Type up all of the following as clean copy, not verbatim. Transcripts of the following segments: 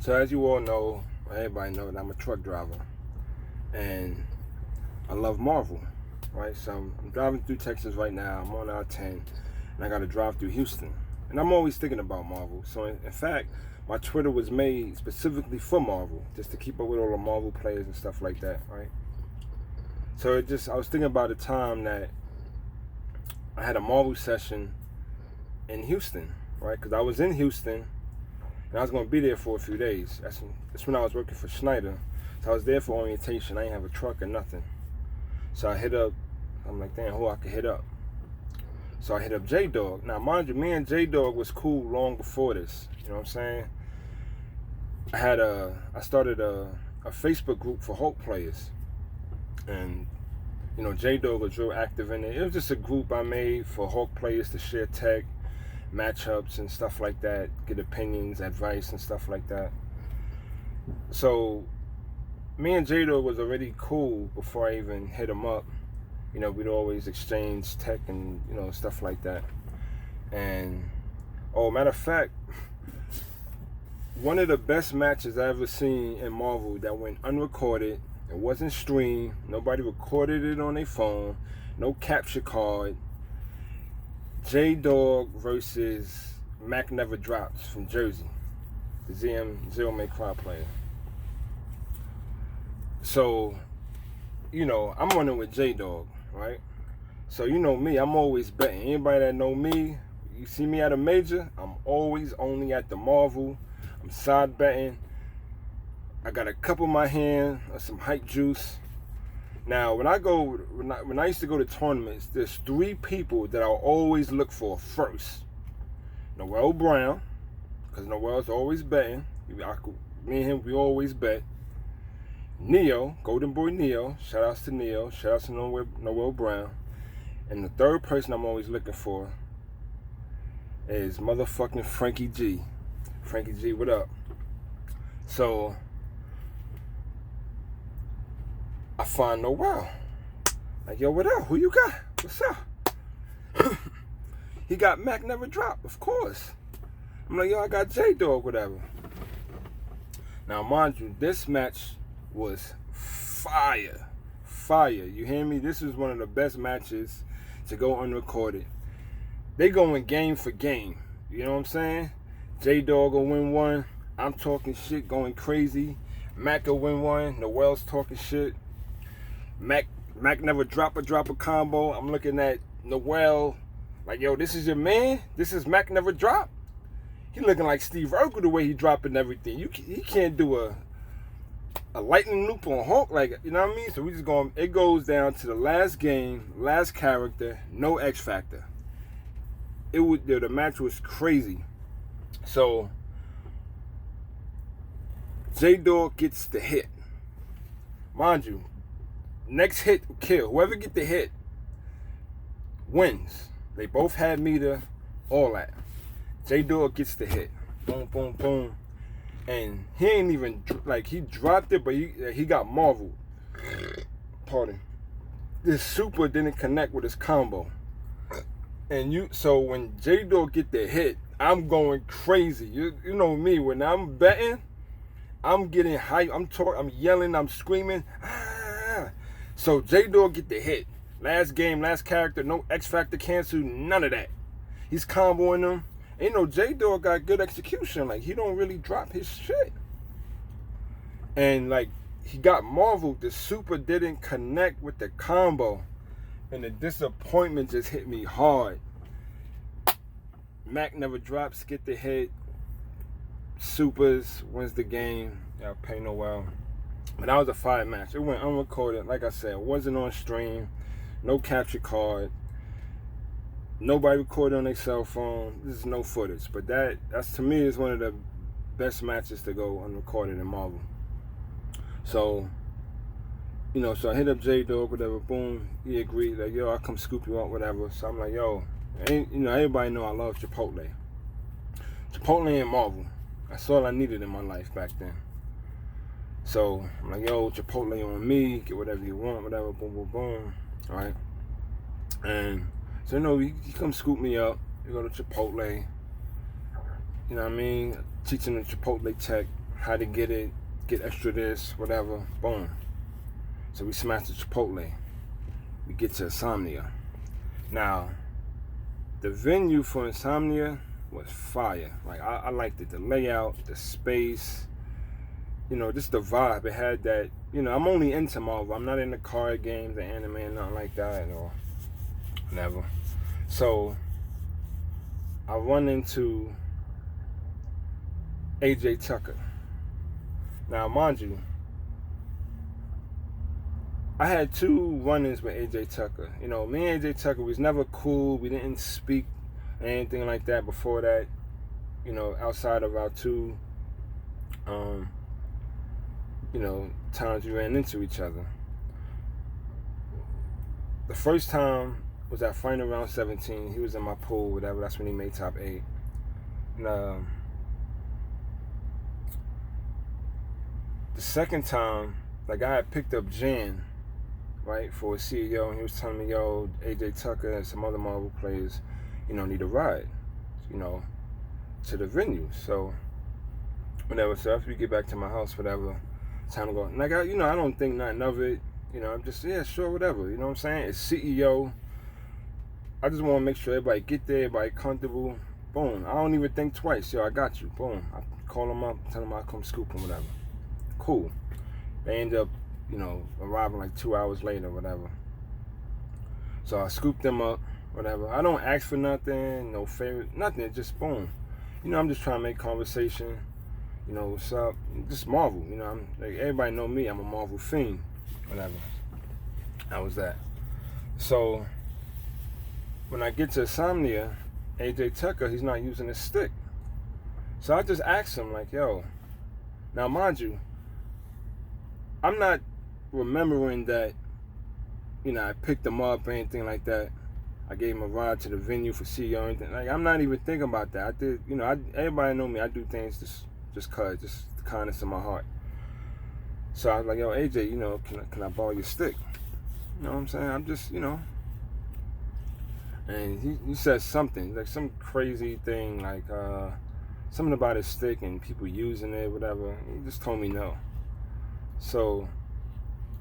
So as you all know, everybody know that I'm a truck driver, and I love Marvel, right? So I'm driving through Texas right now. I'm on I-10, and I got to drive through Houston, and I'm always thinking about Marvel. So in fact, my Twitter was made specifically for Marvel, just to keep up with all the Marvel players and stuff like that, right? So I was thinking about the time that I had a Marvel session in Houston, right? Because I was in Houston, and I was going to be there for a few days. That's when I was working for Schneider. So I was there for orientation. I didn't have a truck or nothing. So I hit up, I'm like, damn, who I could hit up? So I hit up J-Dog. Now, mind you, me and J-Dog was cool long before this. You know what I'm saying? I started a Facebook group for Hulk players. And, you know, J-Dog was real active in it. It was just a group I made for Hulk players to share tech, matchups and stuff like that, get opinions, advice and stuff like that. So me and J-Dog was already cool before I even hit him up. You know, we'd always exchange tech and, you know, stuff like that. And, matter of fact, one of the best matches I ever seen in Marvel that went unrecorded, it wasn't streamed, nobody recorded it on their phone, no capture card, J-Dog versus Mac Never Drops from Jersey, the Zero May Cry player. So, you know, I'm running with J-Dog, right? So you know me, I'm always betting. Anybody that know me, you see me at a major, I'm always only at the Marvel. I'm side betting. I got a cup in my hand of some hype juice. Now, when I used to go to tournaments, there's three people that I'll always look for first. Noel Brown, because Noel's always betting. Me and him, we always bet. Neo, Golden Boy Neo. Shout outs to Neo. Shout outs to Noel Brown. And the third person I'm always looking for is motherfucking Frankie G. Frankie G, what up? So I find Noel. Like, yo, what up? Who you got? What's up? He got Mac Never Drop, of course. I'm like, yo, I got J-Dog, whatever. Now, mind you, this match was fire. Fire. You hear me? This is one of the best matches to go unrecorded. They going game for game. You know what I'm saying? J-Dog will win one. I'm talking shit, going crazy. Mac will win one. Noel's talking shit. Mac Never drop a combo. I'm looking at Noel like, yo, this is your man? This is Mac Never Drop? He looking like Steve Urkel the way he dropping everything. He can't do a lightning loop on Hulk, like, you know what I mean? So we just going, it goes down to the last game, last character, no X Factor. The match was crazy. So J-Dog gets the hit. Mind you, next hit will kill. Whoever get the hit wins. They both had meter, all that. J-Dog gets the hit. Boom, boom, boom. And he ain't even, like, he dropped it, but he got marveled. Pardon. This super didn't connect with his combo. And so when J-Dog get the hit, I'm going crazy. You know me, when I'm betting, I'm getting hype. I'm yelling, I'm screaming. Ah. So J-Dog get the hit. Last game, last character, no X Factor cancel, none of that. He's comboing them. And you know, J-Dog got good execution. Like, he don't really drop his shit. And like, he got marveled. The super didn't connect with the combo. And the disappointment just hit me hard. Mac Never Drops, get the hit. Supers wins the game. Y'all pay no well. But that was a fire match. It went unrecorded. Like I said, it wasn't on stream. No capture card. Nobody recorded on their cell phone. This is no footage. But that's to me is one of the best matches to go unrecorded in Marvel. So, you know, so I hit up J-Dog, whatever, boom. He agreed, like, yo, I'll come scoop you up, whatever. So I'm like, yo, you know, everybody know I love Chipotle. Chipotle and Marvel. That's all I needed in my life back then. So I'm like, yo, Chipotle on me, get whatever you want, whatever, boom, boom, boom. All right. And so, you know, he come scoop me up. We go to Chipotle. You know what I mean? Teaching the Chipotle tech. how to get it, get extra this, whatever. Boom. So we smashed the Chipotle. We get to Insomnia. Now, the venue for Insomnia was fire. Like, I liked it. The layout, the space, you know, just the vibe. It had that, you know, I'm only into Marvel. I'm not into card games, the anime, nothing like that, or whatever. So, I run into AJ Tucker. Now, mind you, I had 2 run-ins with AJ Tucker. You know, me and AJ Tucker was never cool. We didn't speak or anything like that before that. You know, outside of our 2, you know, times we ran into each other. The first time was at final round 17. He was in my pool, whatever. That's when he made top 8. And, the second time, like, I had picked up Jan, right, for a CEO, and he was telling me, yo, AJ Tucker and some other Marvel players, you know, need a ride, you know, to the venue. So, whatever. So after we get back to my house, whatever, time to go. And like, you know, I don't think nothing of it. You know, I'm just, yeah, sure, whatever. You know what I'm saying? It's CEO. I just want to make sure everybody get there, everybody comfortable. Boom. I don't even think twice. Yo, I got you. Boom. I call them up, tell them I'll come scoop them, whatever. Cool. They end up, you know, arriving like 2 hours later, whatever. So I scooped them up, whatever. I don't ask for nothing, no favor, nothing. It's just boom. You know, I'm just trying to make conversation. You know, what's up? Just Marvel. You know, I'm like, everybody know me. I'm a Marvel fiend, whatever. That was that. So when I get to Insomnia, AJ Tucker, he's not using his stick. So I just asked him, like, yo. Now, mind you, I'm not remembering that, you know, I picked him up or anything like that. I gave him a ride to the venue for CEO or anything. Like, I'm not even thinking about that. I did, you know, everybody know me. I do things just cause, just the kindness in my heart. So I was like, yo, AJ, you know, can I borrow your stick? You know what I'm saying? I'm just, you know. And he said something, like some crazy thing, like something about his stick and people using it, whatever. He just told me no. So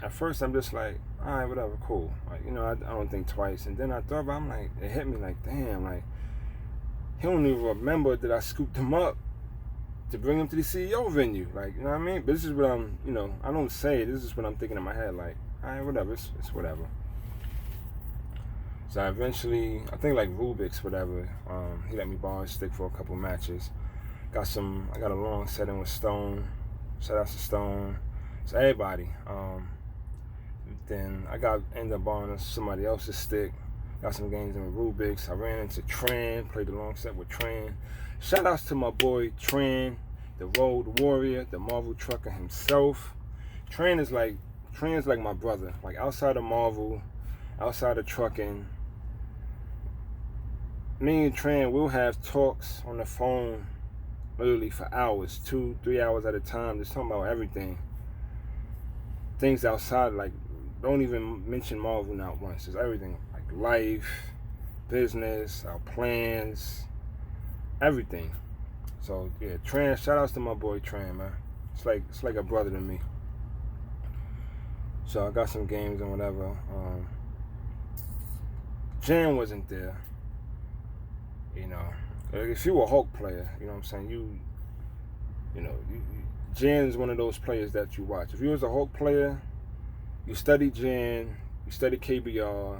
at first I'm just like, all right, whatever, cool. Like, you know, I don't think twice. And then I thought about it, I'm like, it hit me like, damn, like, he don't even remember that I scooped him up to bring him to the CEO venue. Like, you know what I mean? But this is what I'm, you know, I don't say it. This is what I'm thinking in my head. Like, all right, whatever, it's whatever. So I eventually, I think like Rubik's, whatever, he let me borrow his stick for a couple matches. I got a long setting with Stone. Shout out to Stone. So everybody. Then I ended up borrowing somebody else's stick. Got some games in with Rubik's. I ran into Tran, played a long set with Tran. Shout outs to my boy Tran, the Road Warrior, the Marvel trucker himself. Tran is like my brother. Like, outside of Marvel, outside of trucking, me and Tran will have talks on the phone literally for hours, 2-3 hours at a time, just talking about everything. Things outside, like, don't even mention Marvel not once. It's everything, like life, business, our plans, everything. So yeah, Tran, shout outs to my boy Tran, man. It's like a brother to me. So I got some games and whatever. Jan wasn't there. You know, if you were a Hulk player, you know what I'm saying, you know, Jan's one of those players that you watch. If you was a Hulk player, you studied Jan, you studied KBR,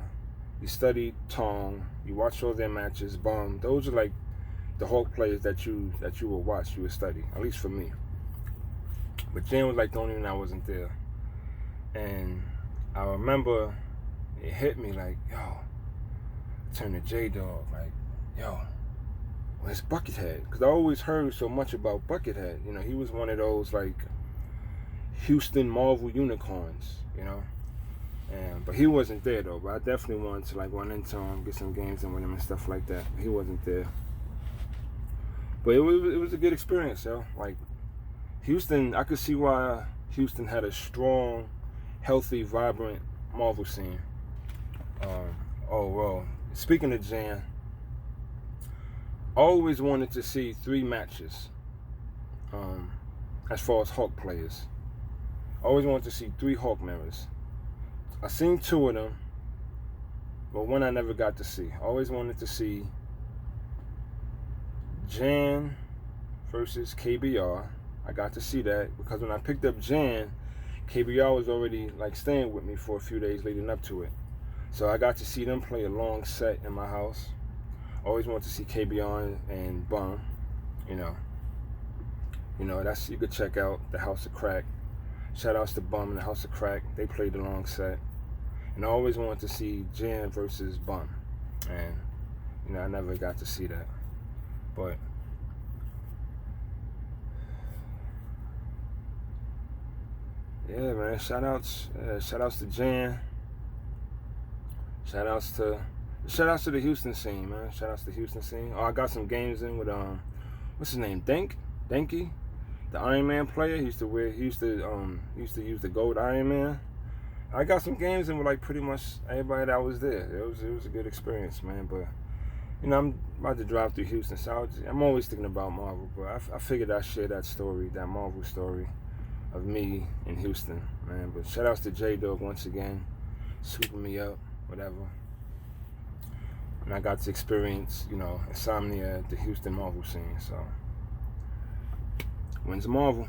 you studied Tong, you watched all their matches, Bum. Those are like the Hulk players that you would watch, you would study, at least for me. But Jan was like the only one that wasn't there. And I remember it hit me like, yo, I turned to J-Dog, like, yo, where's Buckethead? Because I always heard so much about Buckethead. You know, he was one of those, like, Houston Marvel unicorns, you know? But he wasn't there, though. But I definitely wanted to, like, run into him, get some games in with him and stuff like that. He wasn't there. But it was a good experience, yo. Like, Houston, I could see why Houston had a strong, healthy, vibrant Marvel scene. Oh, well, speaking of Jan, always wanted to see 3 matches as far as Hulk players. I always wanted to see 3 Hulk mirrors. I seen 2 of them, but one I never got to see. I always wanted to see Jan versus KBR. I got to see that because when I picked up Jan, KBR was already like staying with me for a few days leading up to it. So I got to see them play a long set in my house. Always wanted to see KBR and Bum. You know, that's, you could check out the House of Crack. Shout outs to Bum and the House of Crack. They played a long set. And I always wanted to see Jan versus Bum. And, you know, I never got to see that. But yeah, man, shout outs to Jan. Shout outs to the Houston scene, man. Shout outs to the Houston scene. Oh, I got some games in with what's his name? Denki, the Iron Man player. He used to use the gold Iron Man. I got some games in with like pretty much everybody that was there. It was a good experience, man. But you know, I'm about to drive through Houston, so I'm always thinking about Marvel. But I figured I'd share that story, that Marvel story of me in Houston, man. But shout outs to J-Dog once again, scooping me up, whatever. And I got to experience, you know, Insomnia at the Houston Marvel scene. So, when's Marvel?